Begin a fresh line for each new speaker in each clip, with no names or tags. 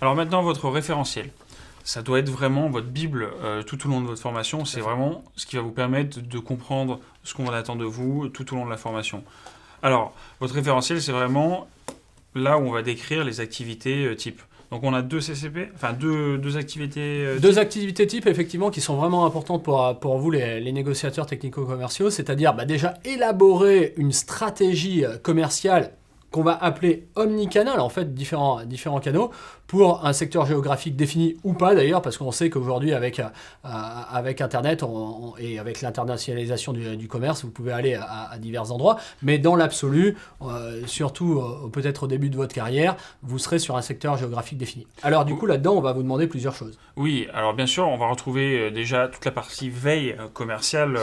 Alors maintenant, votre référentiel. Ça doit être vraiment votre Bible tout au long de votre formation. C'est vraiment ce qui va vous permettre de comprendre ce qu'on attend de vous tout au long de la formation. Alors, votre référentiel, c'est vraiment là où on va décrire les activités type. Donc on a deux CCP, enfin deux activités
Deux activités types, effectivement, qui sont vraiment importantes pour vous, les négociateurs technico-commerciaux, c'est-à-dire déjà élaborer une stratégie commerciale qu'on va appeler omnicanal, en fait, différents canaux, pour un secteur géographique défini ou pas d'ailleurs, parce qu'on sait qu'aujourd'hui, avec Internet et avec l'internationalisation du commerce, vous pouvez aller à divers endroits, mais dans l'absolu, surtout peut-être au début de votre carrière, vous serez sur un secteur géographique défini. Alors du coup, là-dedans, on va vous demander plusieurs choses.
Oui, alors bien sûr, on va retrouver déjà toute la partie veille commerciale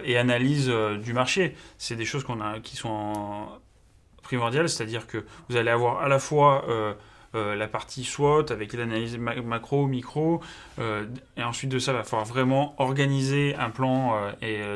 et analyse du marché. C'est des choses qui sont primordiales, c'est-à-dire que vous allez avoir à la fois la partie SWOT avec l'analyse macro, micro, et ensuite de ça, il va falloir vraiment organiser un plan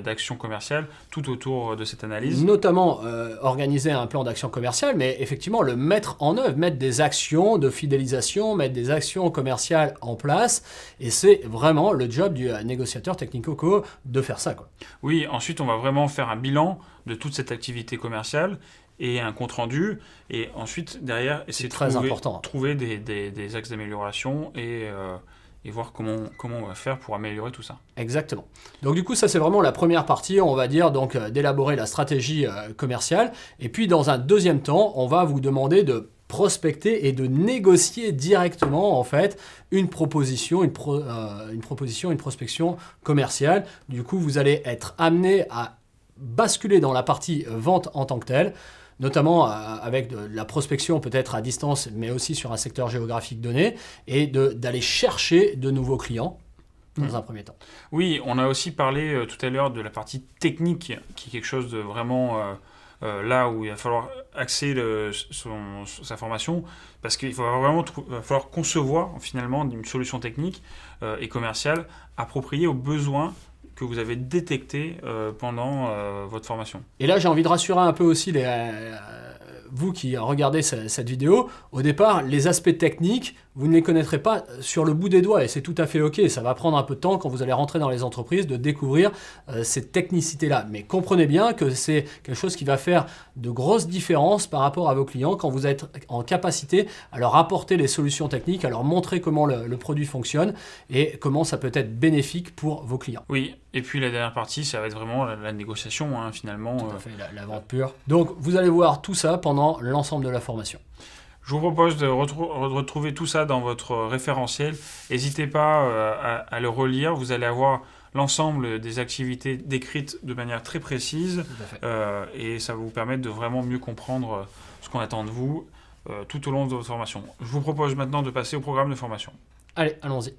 d'action commerciale tout autour de cette analyse.
Notamment organiser un plan d'action commerciale, mais effectivement le mettre en œuvre, mettre des actions de fidélisation, mettre des actions commerciales en place, et c'est vraiment le job du négociateur technico-co de faire ça, quoi.
Oui, ensuite on va vraiment faire un bilan de toute cette activité commerciale et un compte-rendu, et ensuite, derrière, essayer de trouver des axes d'amélioration et voir comment on va faire pour améliorer tout ça.
Exactement. Donc du coup, ça c'est vraiment la première partie, on va dire, donc d'élaborer la stratégie commerciale, et puis dans un deuxième temps, on va vous demander de prospecter et de négocier directement en fait une prospection commerciale. Du coup, vous allez être amené à basculer dans la partie vente en tant que telle, notamment avec de la prospection peut-être à distance, mais aussi sur un secteur géographique donné, et d'aller chercher de nouveaux clients dans un premier temps.
Oui, on a aussi parlé tout à l'heure de la partie technique, qui est quelque chose de vraiment là où il va falloir axer sa formation, parce qu'il va falloir concevoir finalement une solution technique et commerciale appropriée aux besoins que vous avez détecté pendant votre formation.
Et là, j'ai envie de rassurer un peu aussi vous qui regardez cette vidéo. Au départ, les aspects techniques, vous ne les connaîtrez pas sur le bout des doigts, et c'est tout à fait OK. Ça va prendre un peu de temps quand vous allez rentrer dans les entreprises de découvrir ces technicités-là. Mais comprenez bien que c'est quelque chose qui va faire de grosses différences par rapport à vos clients quand vous êtes en capacité à leur apporter les solutions techniques, à leur montrer comment le produit fonctionne et comment ça peut être bénéfique pour vos clients.
Oui, et puis la dernière partie, ça va être vraiment la négociation, finalement.
Tout à fait, la vente pure. Donc, vous allez voir tout ça pendant l'ensemble de la formation.
Je vous propose de retrouver tout ça dans votre référentiel. N'hésitez pas à le relire. Vous allez avoir l'ensemble des activités décrites de manière très précise. Et ça va vous permettre de vraiment mieux comprendre ce qu'on attend de vous tout au long de votre formation. Je vous propose maintenant de passer au programme de formation.
Allez, allons-y.